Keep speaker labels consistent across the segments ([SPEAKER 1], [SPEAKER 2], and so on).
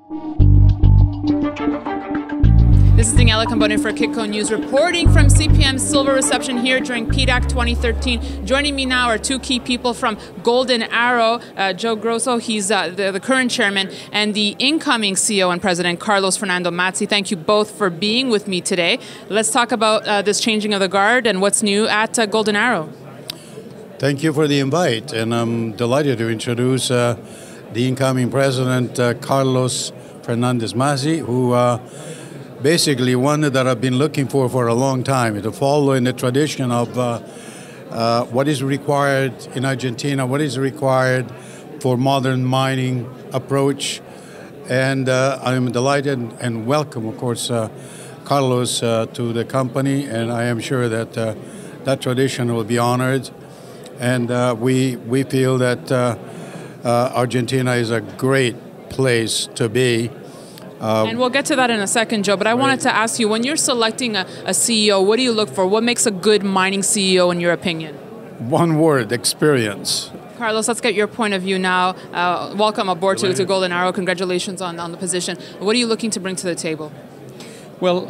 [SPEAKER 1] This is Daniela Cambone for Kitco News, reporting from CPM's silver reception here during PDAC 2013. Joining me now are two key people from Golden Arrow, Joe Grosso, he's the current chairman, and the incoming CEO and president, Carlos Fernando Mazzi. Thank you both for being with me today. Let's talk about this changing of the guard and what's new at Golden Arrow.
[SPEAKER 2] Thank you for the invite, and I'm delighted to introduce the incoming president, Carlos Fernandez Mazzi, who basically one that I've been looking for a long time, to follow in the tradition of what is required in Argentina, what is required for modern mining approach. And I'm delighted and welcome, of course, Carlos to the company, and I am sure that that tradition will be honored. And we feel that Argentina is a great place to be.
[SPEAKER 1] And we'll get to that in a second, Joe, but I wanted to ask you, when you're selecting a CEO, what do you look for? What makes a good mining CEO in your opinion?
[SPEAKER 2] One word: experience.
[SPEAKER 1] Carlos, let's get your point of view now. Welcome aboard to Golden Arrow. Congratulations on the position. What are you looking to bring to the table?
[SPEAKER 3] Well,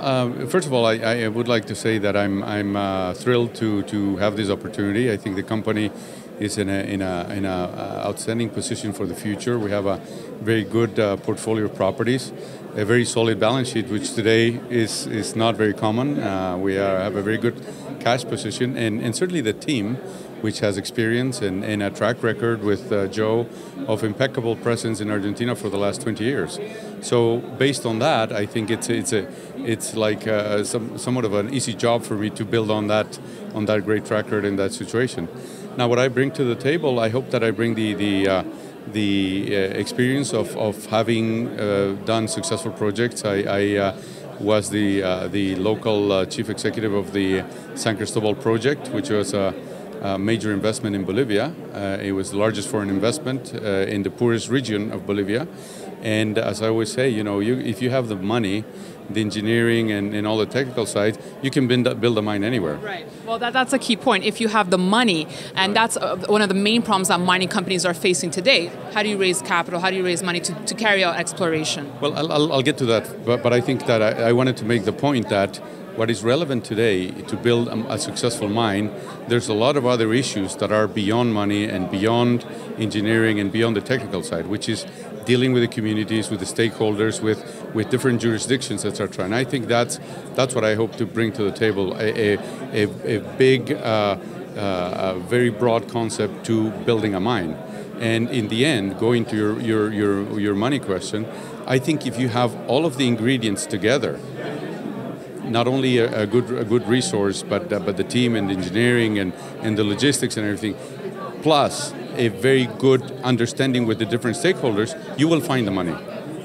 [SPEAKER 3] first of all, I would like to say that I'm thrilled to have this opportunity. I think the company is in a outstanding position for the future. We have a very good portfolio of properties, a very solid balance sheet, which today is not very common. We have a very good cash position, and certainly the team, which has experience and a track record with Joe of impeccable presence in Argentina for the last 20 years. So based on that, I think it's like somewhat of an easy job for me to build on that great track record in that situation. Now, what I bring to the table, I hope that I bring the experience of having done successful projects. I was the local chief executive of the San Cristobal project, which was a major investment in Bolivia. It was the largest foreign investment in the poorest region of Bolivia. And as I always say, if you have the money, the engineering and all the technical side, you can build a mine anywhere.
[SPEAKER 1] Right. Well, that's a key point. If you have the money, and that's one of the main problems that mining companies are facing today. How do you raise capital? How do you raise money to carry out exploration?
[SPEAKER 3] Well, I'll get to that, but I think that I wanted to make the point that what is relevant today to build a successful mine, there's a lot of other issues that are beyond money and beyond engineering and beyond the technical side, which is dealing with the communities, with the stakeholders, with different jurisdictions, etc. And I think that's what I hope to bring to the table, a big, very broad concept to building a mine. And in the end, going to your money question, I think if you have all of the ingredients together, not only a good resource, but the team and the engineering and the logistics and everything, plus a very good understanding with the different stakeholders, you will find the money.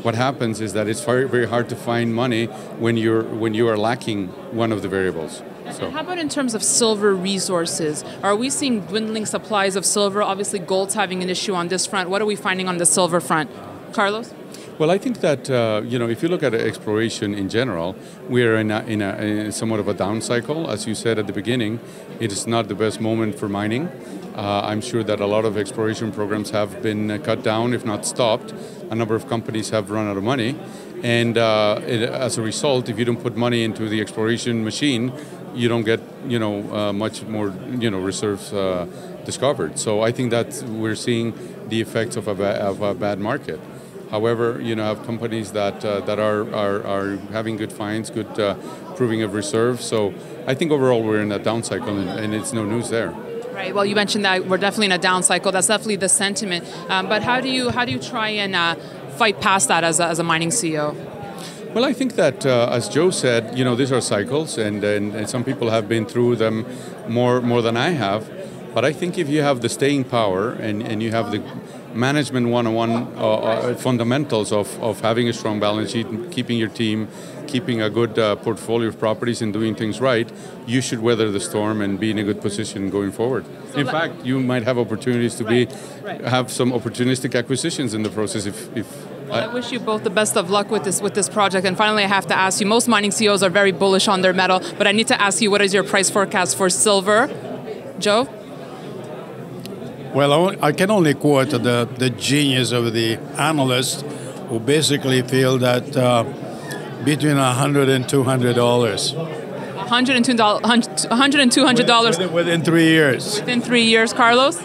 [SPEAKER 3] What happens is that it's very, very hard to find money when you are lacking one of the variables. So.
[SPEAKER 1] How about in terms of silver resources? Are we seeing dwindling supplies of silver? Obviously, gold's having an issue on this front. What are we finding on the silver front? Carlos?
[SPEAKER 3] Well, I think that if you look at exploration in general, we are in somewhat of a down cycle. As you said at the beginning, it is not the best moment for mining. I'm sure that a lot of exploration programs have been cut down, if not stopped. A number of companies have run out of money, and as a result, if you don't put money into the exploration machine, you don't get much more reserves discovered. So I think that we're seeing the effects of a bad market. However, have companies that are having good finds, good proving of reserves. So I think overall we're in a down cycle, and it's no news there.
[SPEAKER 1] Right. Well, you mentioned that we're definitely in a down cycle. That's definitely the sentiment. But how do you try and fight past that as a mining CEO?
[SPEAKER 3] Well, I think that, as Joe said, these are cycles, and some people have been through them more than I have. But I think if you have the staying power and you have the management one-on-one fundamentals of having a strong balance sheet, keeping your team, keeping a good portfolio of properties and doing things right, you should weather the storm and be in a good position going forward. So in fact, you might have opportunities to have some opportunistic acquisitions in the process
[SPEAKER 1] Well, I wish you both the best of luck with this project. And finally, I have to ask you, most mining CEOs are very bullish on their metal, but I need to ask you, what is your price forecast for silver? Joe?
[SPEAKER 2] Well, I can only quote the genius of the analyst, who basically feel that between $100 and $200.
[SPEAKER 1] $100 and $200
[SPEAKER 2] within 3 years.
[SPEAKER 1] Within 3 years, Carlos?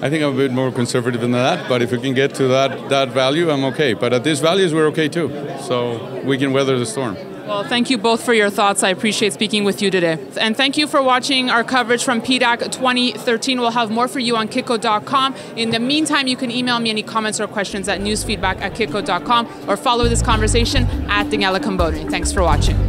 [SPEAKER 3] I think I'm a bit more conservative than that, but if we can get to that value, I'm okay. But at these values, we're okay too. So we can weather the storm.
[SPEAKER 1] Well, thank you both for your thoughts. I appreciate speaking with you today. And thank you for watching our coverage from PDAC 2013. We'll have more for you on Kitco.com. In the meantime, you can email me any comments or questions at newsfeedback@kitco.com or follow this conversation at Daniela Cambone. Thanks for watching.